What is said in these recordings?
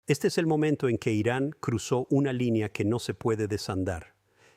Este es el momento en que Irán cruzó una línea que no se puede desandar.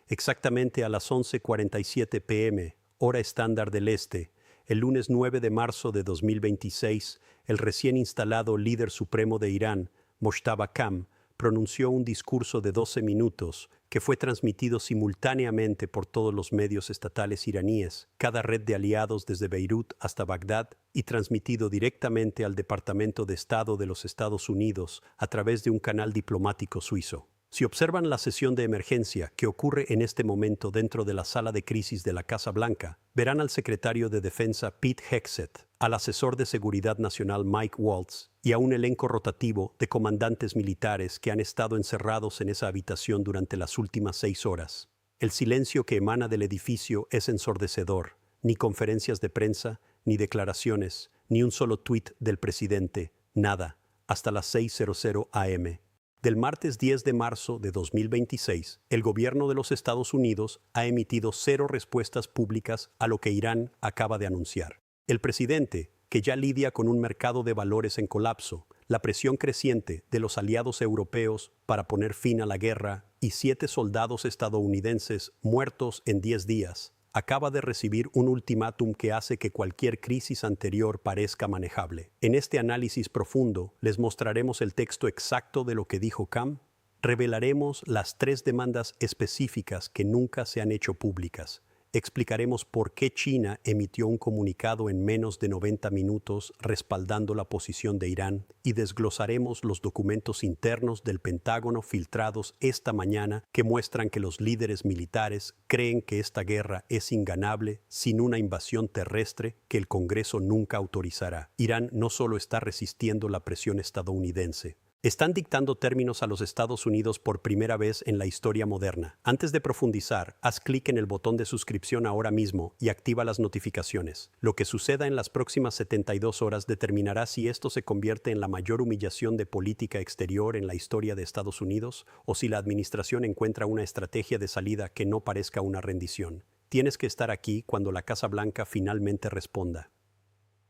Exactamente a las 11:47 p.m., hora estándar del Este, el lunes 9 de marzo de 2026, el recién instalado líder supremo de Irán, Mojtaba Kham, pronunció un discurso de 12 minutos que fue transmitido simultáneamente por todos los medios estatales iraníes, cada red de aliados desde Beirut hasta Bagdad, y transmitido directamente al Departamento de Estado de los Estados Unidos a través de un canal diplomático suizo. Si observan la sesión de emergencia que ocurre en este momento dentro de la sala de crisis de la Casa Blanca, verán al secretario de Defensa Pete Hegseth, al asesor de Seguridad Nacional Mike Waltz y a un elenco rotativo de comandantes militares que han estado encerrados en esa habitación durante las últimas 6 horas. El silencio que emana del edificio es ensordecedor. Ni conferencias de prensa, ni declaraciones, ni un solo tuit del presidente, nada, hasta las 6:00 a.m. Del martes 10 de marzo de 2026, el gobierno de los Estados Unidos ha emitido 0 respuestas públicas a lo que Irán acaba de anunciar. El presidente, que ya lidia con un mercado de valores en colapso, la presión creciente de los aliados europeos para poner fin a la guerra y 7 soldados estadounidenses muertos en 10 días, acaba de recibir un ultimátum que hace que cualquier crisis anterior parezca manejable. En este análisis profundo les mostraremos el texto exacto de lo que dijo Kham, revelaremos las 3 demandas específicas que nunca se han hecho públicas, explicaremos por qué China emitió un comunicado en menos de 90 minutos respaldando la posición de Irán y desglosaremos los documentos internos del Pentágono filtrados esta mañana que muestran que los líderes militares creen que esta guerra es inganable sin una invasión terrestre que el Congreso nunca autorizará. Irán no solo está resistiendo la presión estadounidense, están dictando términos a los Estados Unidos por primera vez en la historia moderna. Antes de profundizar, haz clic en el botón de suscripción ahora mismo y activa las notificaciones. Lo que suceda en las próximas 72 horas determinará si esto se convierte en la mayor humillación de política exterior en la historia de Estados Unidos o si la administración encuentra una estrategia de salida que no parezca una rendición. Tienes que estar aquí cuando la Casa Blanca finalmente responda.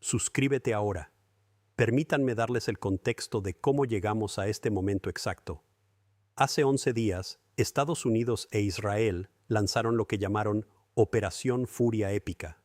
Suscríbete ahora. Permítanme darles el contexto de cómo llegamos a este momento exacto. Hace 11 días, Estados Unidos e Israel lanzaron lo que llamaron Operación Furia Épica.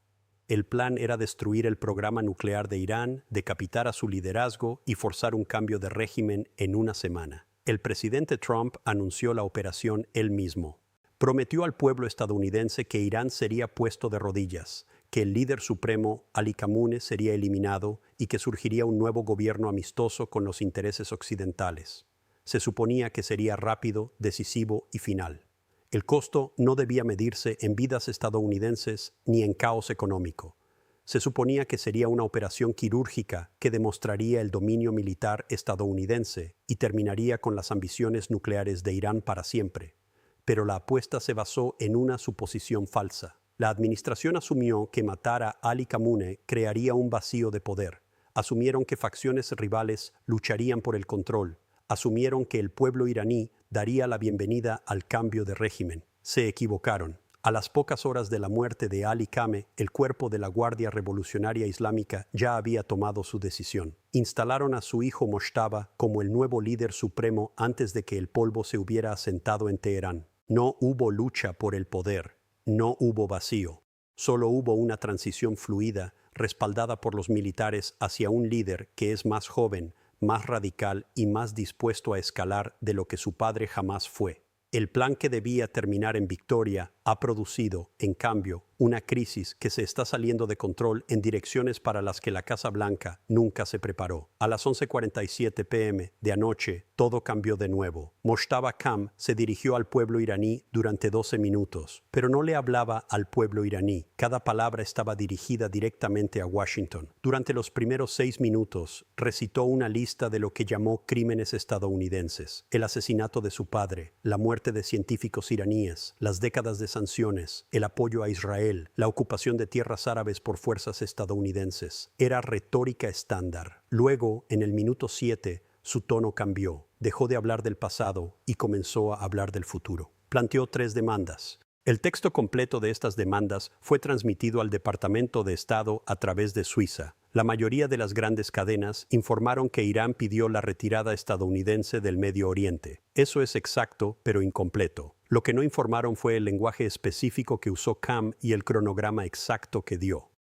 El plan era destruir el programa nuclear de Irán, decapitar a su liderazgo y forzar un cambio de régimen en una semana. El presidente Trump anunció la operación él mismo. Prometió al pueblo estadounidense que Irán sería puesto de rodillas, que el líder supremo, Ali Khamenei, sería eliminado y que surgiría un nuevo gobierno amistoso con los intereses occidentales. Se suponía que sería rápido, decisivo y final. El costo no debía medirse en vidas estadounidenses ni en caos económico. Se suponía que sería una operación quirúrgica que demostraría el dominio militar estadounidense y terminaría con las ambiciones nucleares de Irán para siempre. Pero la apuesta se basó en una suposición falsa. La administración asumió que matar a Ali Khamenei crearía un vacío de poder. Asumieron que facciones rivales lucharían por el control. Asumieron que el pueblo iraní daría la bienvenida al cambio de régimen. Se equivocaron. A las pocas horas de la muerte de Ali Khamenei, el cuerpo de la Guardia Revolucionaria Islámica ya había tomado su decisión. Instalaron a su hijo Mojtaba como el nuevo líder supremo antes de que el polvo se hubiera asentado en Teherán. No hubo lucha por el poder. No hubo vacío, solo hubo una transición fluida respaldada por los militares hacia un líder que es más joven, más radical y más dispuesto a escalar de lo que su padre jamás fue. El plan que debía terminar en victoria ha producido, en cambio, una crisis que se está saliendo de control en direcciones para las que la Casa Blanca nunca se preparó. A las 11:47 p.m. de anoche, todo cambió de nuevo. Mojtaba Kham se dirigió al pueblo iraní durante 12 minutos, pero no le hablaba al pueblo iraní. Cada palabra estaba dirigida directamente a Washington. Durante los primeros 6 minutos, recitó una lista de lo que llamó crímenes estadounidenses: el asesinato de su padre, la muerte de científicos iraníes, las décadas de sanciones, el apoyo a Israel, la ocupación de tierras árabes por fuerzas estadounidenses. Era retórica estándar. Luego, en el minuto 7, su tono cambió. Dejó de hablar del pasado y comenzó a hablar del futuro. Planteó 3 demandas. El texto completo de estas demandas fue transmitido al Departamento de Estado a través de Suiza. La mayoría de las grandes cadenas informaron que Irán pidió la retirada estadounidense del Medio Oriente. Eso es exacto, pero incompleto. Lo que no informaron fue el lenguaje específico que usó Cam y el cronograma exacto que dio.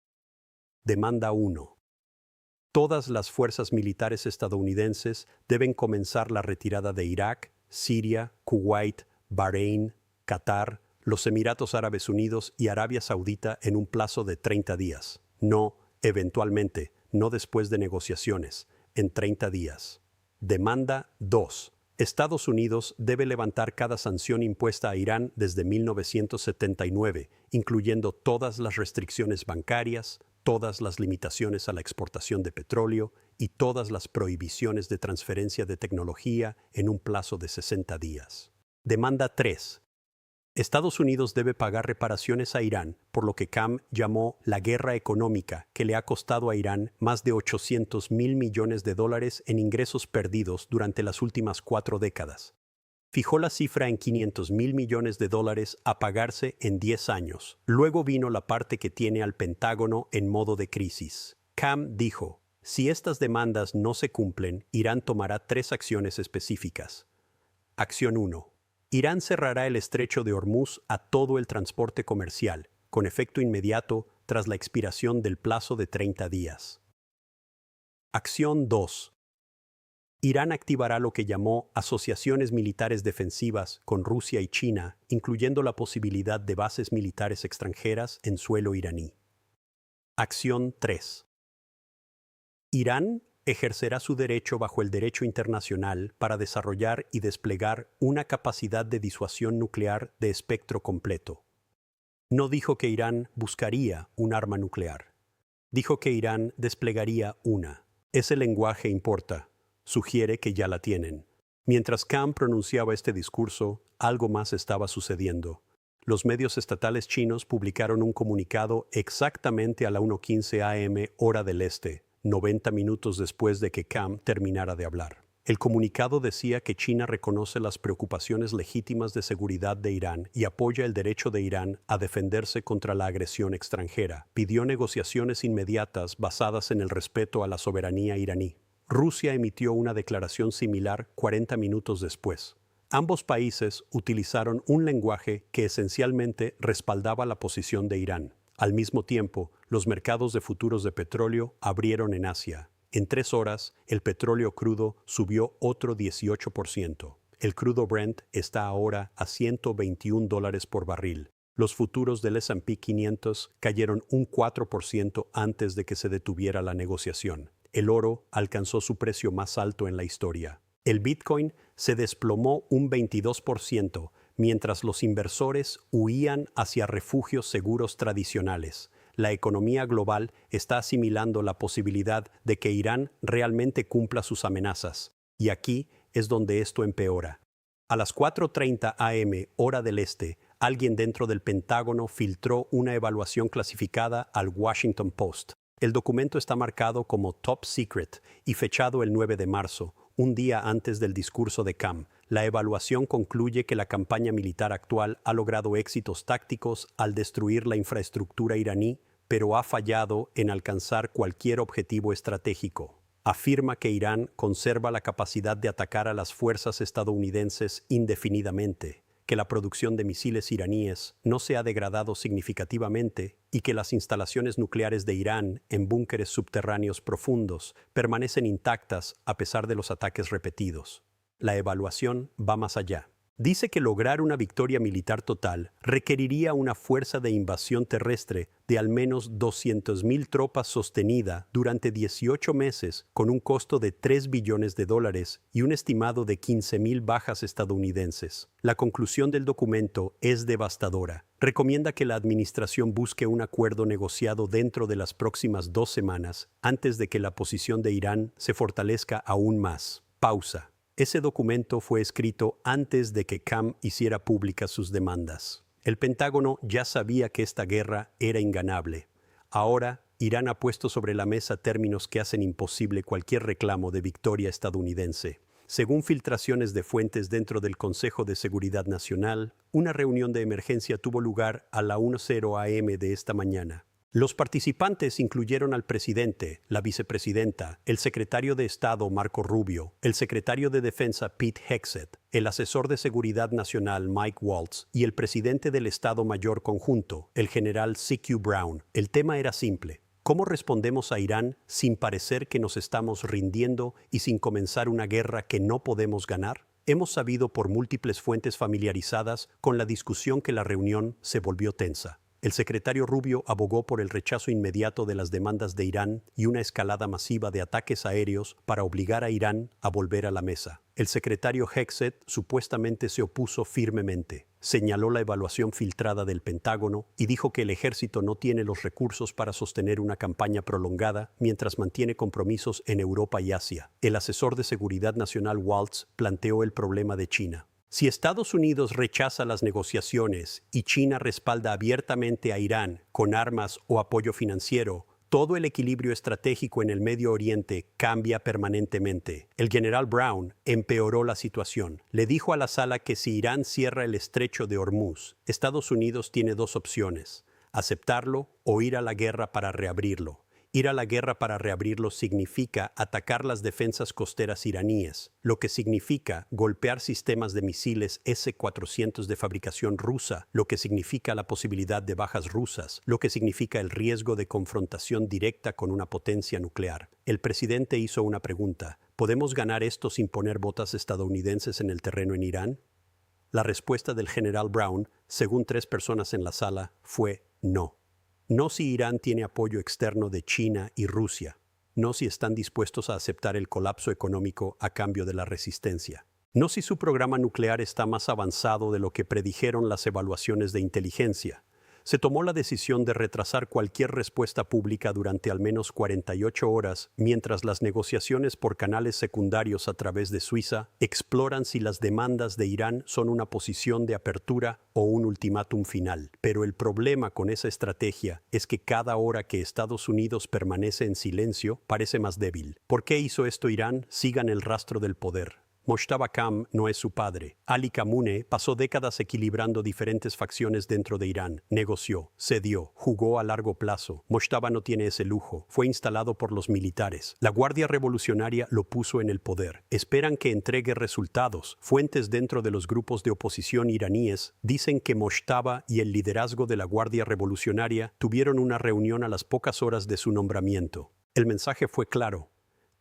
Demanda 1. Todas las fuerzas militares estadounidenses deben comenzar la retirada de Irak, Siria, Kuwait, Bahrein, Qatar, los Emiratos Árabes Unidos y Arabia Saudita en un plazo de 30 días. No, eventualmente, no después de negociaciones, en 30 días. Demanda 2. Estados Unidos debe levantar cada sanción impuesta a Irán desde 1979, incluyendo todas las restricciones bancarias, todas las limitaciones a la exportación de petróleo y todas las prohibiciones de transferencia de tecnología en un plazo de 60 días. Demanda 3. Estados Unidos debe pagar reparaciones a Irán por lo que Cam llamó la guerra económica que le ha costado a Irán más de $800 mil millones en ingresos perdidos durante las últimas 4 décadas. Fijó la cifra en $500 mil millones a pagarse en 10 años. Luego vino la parte que tiene al Pentágono en modo de crisis. Cam dijo, si estas demandas no se cumplen, Irán tomará 3 acciones específicas. Acción 1. Irán cerrará el estrecho de Hormuz a todo el transporte comercial, con efecto inmediato tras la expiración del plazo de 30 días. Acción 2. Irán activará lo que llamó asociaciones militares defensivas con Rusia y China, incluyendo la posibilidad de bases militares extranjeras en suelo iraní. Acción 3. Irán ejercerá su derecho bajo el derecho internacional para desarrollar y desplegar una capacidad de disuasión nuclear de espectro completo. No dijo que Irán buscaría un arma nuclear. Dijo que Irán desplegaría una. Ese lenguaje importa. Sugiere que ya la tienen. Mientras Cam pronunciaba este discurso, algo más estaba sucediendo. Los medios estatales chinos publicaron un comunicado exactamente a la 1:15 a.m. hora del este, 90 minutos después de que Cam terminara de hablar. El comunicado decía que China reconoce las preocupaciones legítimas de seguridad de Irán y apoya el derecho de Irán a defenderse contra la agresión extranjera. Pidió negociaciones inmediatas basadas en el respeto a la soberanía iraní. Rusia emitió una declaración similar 40 minutos después. Ambos países utilizaron un lenguaje que esencialmente respaldaba la posición de Irán. Al mismo tiempo, los mercados de futuros de petróleo abrieron en Asia. En 3 horas, el petróleo crudo subió otro 18%. El crudo Brent está ahora a $121 por barril. Los futuros del S&P 500 cayeron un 4% antes de que se detuviera la negociación. El oro alcanzó su precio más alto en la historia. El Bitcoin se desplomó un 22%, mientras los inversores huían hacia refugios seguros tradicionales. La economía global está asimilando la posibilidad de que Irán realmente cumpla sus amenazas. Y aquí es donde esto empeora. A las 4:30 a.m. hora del este, alguien dentro del Pentágono filtró una evaluación clasificada al Washington Post. El documento está marcado como Top Secret y fechado el 9 de marzo, un día antes del discurso de Cam. La evaluación concluye que la campaña militar actual ha logrado éxitos tácticos al destruir la infraestructura iraní, pero ha fallado en alcanzar cualquier objetivo estratégico. Afirma que Irán conserva la capacidad de atacar a las fuerzas estadounidenses indefinidamente, que la producción de misiles iraníes no se ha degradado significativamente y que las instalaciones nucleares de Irán en búnkeres subterráneos profundos permanecen intactas a pesar de los ataques repetidos. La evaluación va más allá. Dice que lograr una victoria militar total requeriría una fuerza de invasión terrestre de al menos 200.000 tropas sostenida durante 18 meses con un costo de $3 billones y un estimado de 15.000 bajas estadounidenses. La conclusión del documento es devastadora. Recomienda que la administración busque un acuerdo negociado dentro de las próximas 2 semanas antes de que la posición de Irán se fortalezca aún más. Pausa. Ese documento fue escrito antes de que Cam hiciera públicas sus demandas. El Pentágono ya sabía que esta guerra era inganable. Ahora, Irán ha puesto sobre la mesa términos que hacen imposible cualquier reclamo de victoria estadounidense. Según filtraciones de fuentes dentro del Consejo de Seguridad Nacional, una reunión de emergencia tuvo lugar a la 1:00 a.m. de esta mañana. Los participantes incluyeron al presidente, la vicepresidenta, el secretario de Estado Marco Rubio, el secretario de Defensa Pete Hegseth, el asesor de Seguridad Nacional Mike Waltz y el presidente del Estado Mayor Conjunto, el general C.Q. Brown. El tema era simple: ¿cómo respondemos a Irán sin parecer que nos estamos rindiendo y sin comenzar una guerra que no podemos ganar? Hemos sabido por múltiples fuentes familiarizadas con la discusión que la reunión se volvió tensa. El secretario Rubio abogó por el rechazo inmediato de las demandas de Irán y una escalada masiva de ataques aéreos para obligar a Irán a volver a la mesa. El secretario Hegseth supuestamente se opuso firmemente. Señaló la evaluación filtrada del Pentágono y dijo que el ejército no tiene los recursos para sostener una campaña prolongada mientras mantiene compromisos en Europa y Asia. El asesor de Seguridad Nacional Waltz planteó el problema de China. Si Estados Unidos rechaza las negociaciones y China respalda abiertamente a Irán con armas o apoyo financiero, todo el equilibrio estratégico en el Medio Oriente cambia permanentemente. El general Brown empeoró la situación. Le dijo a la sala que si Irán cierra el estrecho de Hormuz, Estados Unidos tiene dos opciones: aceptarlo o ir a la guerra para reabrirlo. Ir a la guerra para reabrirlo significa atacar las defensas costeras iraníes, lo que significa golpear sistemas de misiles S-400 de fabricación rusa, lo que significa la posibilidad de bajas rusas, lo que significa el riesgo de confrontación directa con una potencia nuclear. El presidente hizo una pregunta: ¿podemos ganar esto sin poner botas estadounidenses en el terreno en Irán? La respuesta del general Brown, según 3 personas en la sala, fue no. No si Irán tiene apoyo externo de China y Rusia. No si están dispuestos a aceptar el colapso económico a cambio de la resistencia. No si su programa nuclear está más avanzado de lo que predijeron las evaluaciones de inteligencia. Se tomó la decisión de retrasar cualquier respuesta pública durante al menos 48 horas, mientras las negociaciones por canales secundarios a través de Suiza exploran si las demandas de Irán son una posición de apertura o un ultimátum final. Pero el problema con esa estrategia es que cada hora que Estados Unidos permanece en silencio parece más débil. ¿Por qué hizo esto Irán? Sigan el rastro del poder. Mojtaba Kham no es su padre. Ali Khamenei pasó décadas equilibrando diferentes facciones dentro de Irán. Negoció, cedió, jugó a largo plazo. Mojtaba no tiene ese lujo. Fue instalado por los militares. La Guardia Revolucionaria lo puso en el poder. Esperan que entregue resultados. Fuentes dentro de los grupos de oposición iraníes dicen que Mojtaba y el liderazgo de la Guardia Revolucionaria tuvieron una reunión a las pocas horas de su nombramiento. El mensaje fue claro: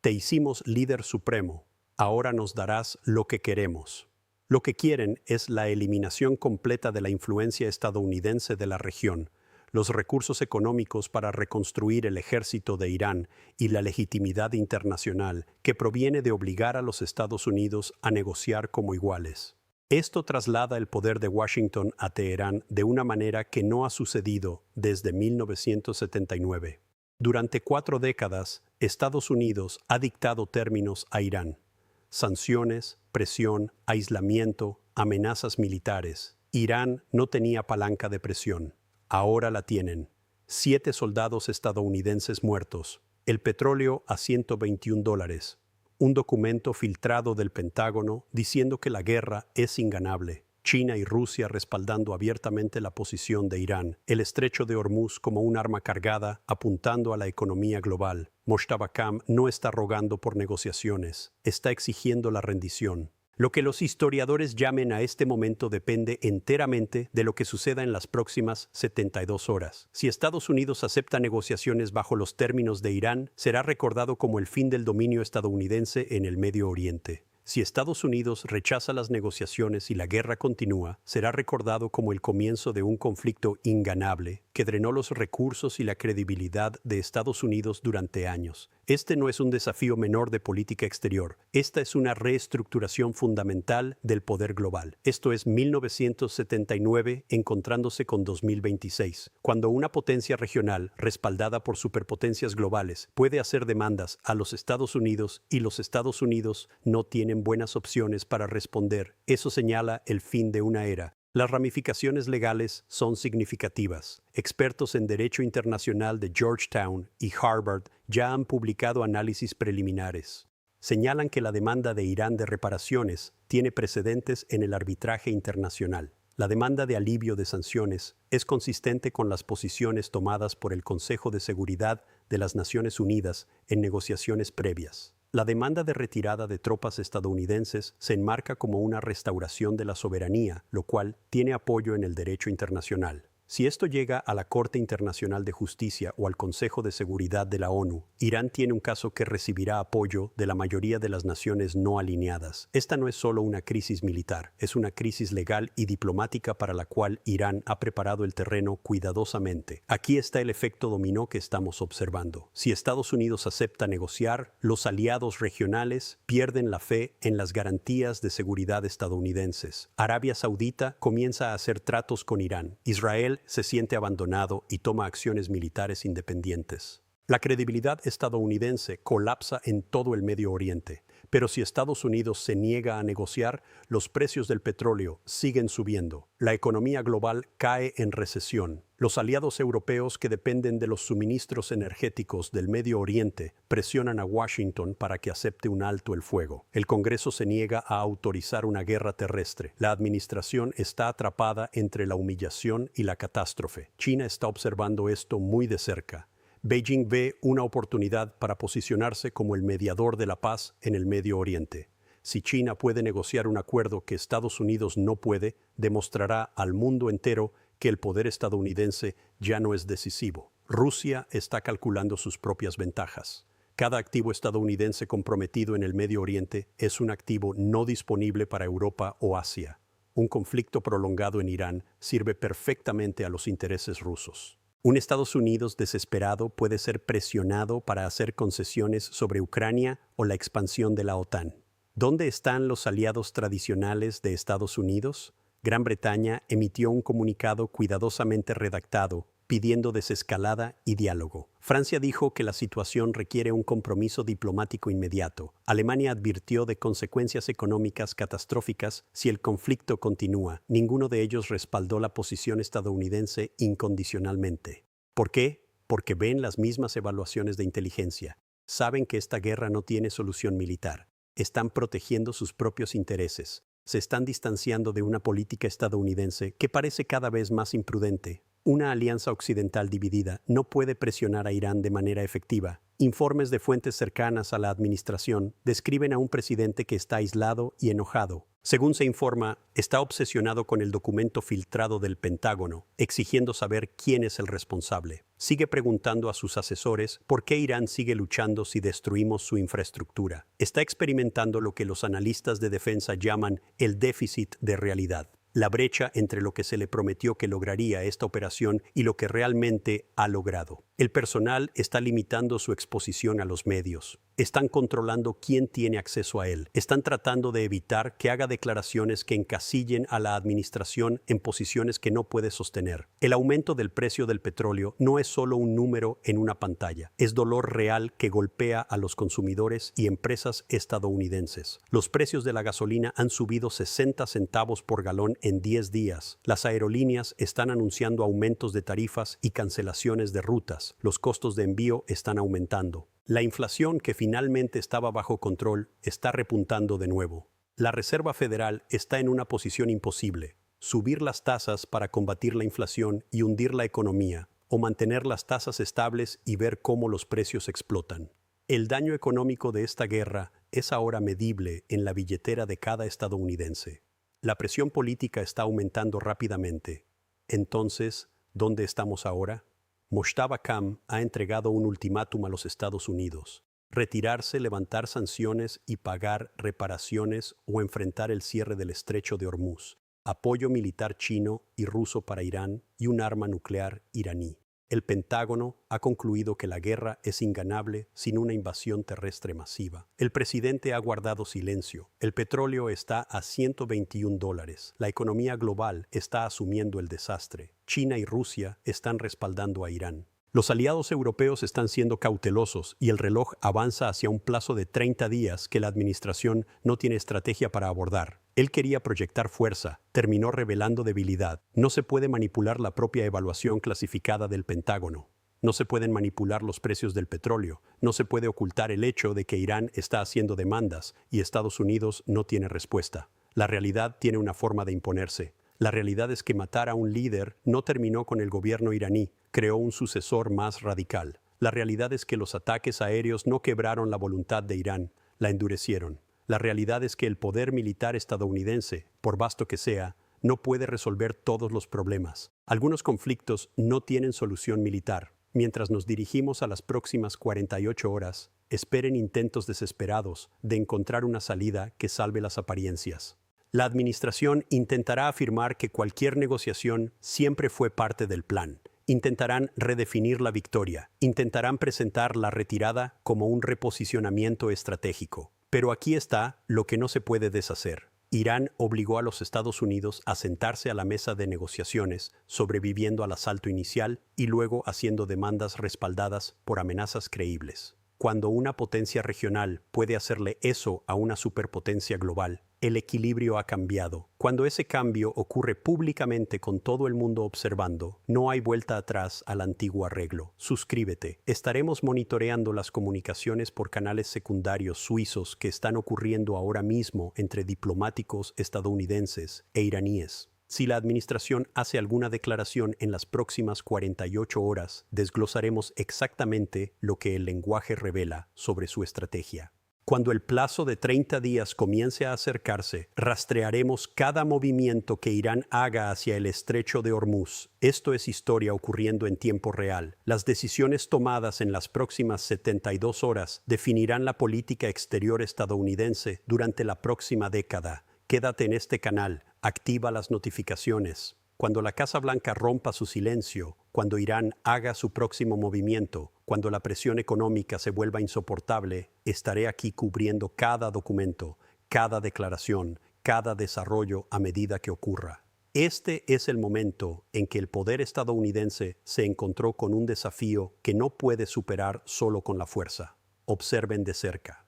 te hicimos líder supremo. Ahora nos darás lo que queremos. Lo que quieren es la eliminación completa de la influencia estadounidense de la región, los recursos económicos para reconstruir el ejército de Irán y la legitimidad internacional que proviene de obligar a los Estados Unidos a negociar como iguales. Esto traslada el poder de Washington a Teherán de una manera que no ha sucedido desde 1979. Durante 4 décadas, Estados Unidos ha dictado términos a Irán: sanciones, presión, aislamiento, amenazas militares. Irán no tenía palanca de presión. Ahora la tienen. 7 soldados estadounidenses muertos. El petróleo a $121. Un documento filtrado del Pentágono diciendo que la guerra es inganable. China y Rusia respaldando abiertamente la posición de Irán. El estrecho de Hormuz como un arma cargada apuntando a la economía global. Mojtaba Kham no está rogando por negociaciones, está exigiendo la rendición. Lo que los historiadores llamen a este momento depende enteramente de lo que suceda en las próximas 72 horas. Si Estados Unidos acepta negociaciones bajo los términos de Irán, será recordado como el fin del dominio estadounidense en el Medio Oriente. Si Estados Unidos rechaza las negociaciones y la guerra continúa, será recordado como el comienzo de un conflicto inganable que drenó los recursos y la credibilidad de Estados Unidos durante años. Este no es un desafío menor de política exterior. Esta es una reestructuración fundamental del poder global. Esto es 1979 encontrándose con 2026, cuando una potencia regional respaldada por superpotencias globales puede hacer demandas a los Estados Unidos y los Estados Unidos no tienen buenas opciones para responder. Eso señala el fin de una era. Las ramificaciones legales son significativas. Expertos en derecho internacional de Georgetown y Harvard ya han publicado análisis preliminares. Señalan que la demanda de Irán de reparaciones tiene precedentes en el arbitraje internacional. La demanda de alivio de sanciones es consistente con las posiciones tomadas por el Consejo de Seguridad de las Naciones Unidas en negociaciones previas. La demanda de retirada de tropas estadounidenses se enmarca como una restauración de la soberanía, lo cual tiene apoyo en el derecho internacional. Si esto llega a la Corte Internacional de Justicia o al Consejo de Seguridad de la ONU, Irán tiene un caso que recibirá apoyo de la mayoría de las naciones no alineadas. Esta no es solo una crisis militar, es una crisis legal y diplomática para la cual Irán ha preparado el terreno cuidadosamente. Aquí está el efecto dominó que estamos observando. Si Estados Unidos acepta negociar, los aliados regionales pierden la fe en las garantías de seguridad estadounidenses. Arabia Saudita comienza a hacer tratos con Irán. Israel se siente abandonado y toma acciones militares independientes. La credibilidad estadounidense colapsa en todo el Medio Oriente, pero si Estados Unidos se niega a negociar, los precios del petróleo siguen subiendo. La economía global cae en recesión. Los aliados europeos que dependen de los suministros energéticos del Medio Oriente presionan a Washington para que acepte un alto el fuego. El Congreso se niega a autorizar una guerra terrestre. La administración está atrapada entre la humillación y la catástrofe. China está observando esto muy de cerca. Beijing ve una oportunidad para posicionarse como el mediador de la paz en el Medio Oriente. Si China puede negociar un acuerdo que Estados Unidos no puede, demostrará al mundo entero que el poder estadounidense ya no es decisivo. Rusia está calculando sus propias ventajas. Cada activo estadounidense comprometido en el Medio Oriente es un activo no disponible para Europa o Asia. Un conflicto prolongado en Irán sirve perfectamente a los intereses rusos. Un Estados Unidos desesperado puede ser presionado para hacer concesiones sobre Ucrania o la expansión de la OTAN. ¿Dónde están los aliados tradicionales de Estados Unidos? Gran Bretaña emitió un comunicado cuidadosamente redactado pidiendo desescalada y diálogo. Francia dijo que la situación requiere un compromiso diplomático inmediato. Alemania advirtió de consecuencias económicas catastróficas si el conflicto continúa. Ninguno de ellos respaldó la posición estadounidense incondicionalmente. ¿Por qué? Porque ven las mismas evaluaciones de inteligencia. Saben que esta guerra no tiene solución militar. Están protegiendo sus propios intereses. Se están distanciando de una política estadounidense que parece cada vez más imprudente. Una alianza occidental dividida no puede presionar a Irán de manera efectiva. Informes de fuentes cercanas a la administración describen a un presidente que está aislado y enojado. Según se informa, está obsesionado con el documento filtrado del Pentágono, exigiendo saber quién es el responsable. Sigue preguntando a sus asesores por qué Irán sigue luchando si destruimos su infraestructura. Está experimentando lo que los analistas de defensa llaman el déficit de realidad. La brecha entre lo que se le prometió que lograría esta operación y lo que realmente ha logrado. El personal está limitando su exposición a los medios. Están controlando quién tiene acceso a él. Están tratando de evitar que haga declaraciones que encasillen a la administración en posiciones que no puede sostener. El aumento del precio del petróleo no es solo un número en una pantalla. Es dolor real que golpea a los consumidores y empresas estadounidenses. Los precios de la gasolina han subido 60 centavos por galón en 10 días. Las aerolíneas están anunciando aumentos de tarifas y cancelaciones de rutas. Los costos de envío están aumentando. La inflación, que finalmente estaba bajo control, está repuntando de nuevo. La Reserva Federal está en una posición imposible: subir las tasas para combatir la inflación y hundir la economía, o mantener las tasas estables y ver cómo los precios explotan. El daño económico de esta guerra es ahora medible en la billetera de cada estadounidense. La presión política está aumentando rápidamente. Entonces, ¿dónde estamos ahora? Mojtaba Kham ha entregado un ultimátum a los Estados Unidos: retirarse, levantar sanciones y pagar reparaciones o enfrentar el cierre del estrecho de Hormuz, apoyo militar chino y ruso para Irán y un arma nuclear iraní. El Pentágono ha concluido que la guerra es inganable sin una invasión terrestre masiva. El presidente ha guardado silencio. El petróleo está a $121. La economía global está asumiendo el desastre. China y Rusia están respaldando a Irán. Los aliados europeos están siendo cautelosos y el reloj avanza hacia un plazo de 30 días que la administración no tiene estrategia para abordar. Él quería proyectar fuerza, terminó revelando debilidad. No se puede manipular la propia evaluación clasificada del Pentágono. No se pueden manipular los precios del petróleo. No se puede ocultar el hecho de que Irán está haciendo demandas y Estados Unidos no tiene respuesta. La realidad tiene una forma de imponerse. La realidad es que matar a un líder no terminó con el gobierno iraní, creó un sucesor más radical. La realidad es que los ataques aéreos no quebraron la voluntad de Irán, la endurecieron. La realidad es que el poder militar estadounidense, por vasto que sea, no puede resolver todos los problemas. Algunos conflictos no tienen solución militar. Mientras nos dirigimos a las próximas 48 horas, esperen intentos desesperados de encontrar una salida que salve las apariencias. La administración intentará afirmar que cualquier negociación siempre fue parte del plan. Intentarán redefinir la victoria, intentarán presentar la retirada como un reposicionamiento estratégico. Pero aquí está lo que no se puede deshacer. Irán obligó a los Estados Unidos a sentarse a la mesa de negociaciones, sobreviviendo al asalto inicial y luego haciendo demandas respaldadas por amenazas creíbles. Cuando una potencia regional puede hacerle eso a una superpotencia global, el equilibrio ha cambiado. Cuando ese cambio ocurre públicamente con todo el mundo observando, no hay vuelta atrás al antiguo arreglo. Suscríbete. Estaremos monitoreando las comunicaciones por canales secundarios suizos que están ocurriendo ahora mismo entre diplomáticos estadounidenses e iraníes. Si la administración hace alguna declaración en las próximas 48 horas, desglosaremos exactamente lo que el lenguaje revela sobre su estrategia. Cuando el plazo de 30 días comience a acercarse, rastrearemos cada movimiento que Irán haga hacia el estrecho de Hormuz. Esto es historia ocurriendo en tiempo real. Las decisiones tomadas en las próximas 72 horas definirán la política exterior estadounidense durante la próxima década. Quédate en este canal, activa las notificaciones. Cuando la Casa Blanca rompa su silencio, cuando Irán haga su próximo movimiento, cuando la presión económica se vuelva insoportable, estaré aquí cubriendo cada documento, cada declaración, cada desarrollo a medida que ocurra. Este es el momento en que el poder estadounidense se encontró con un desafío que no puede superar solo con la fuerza. Observen de cerca.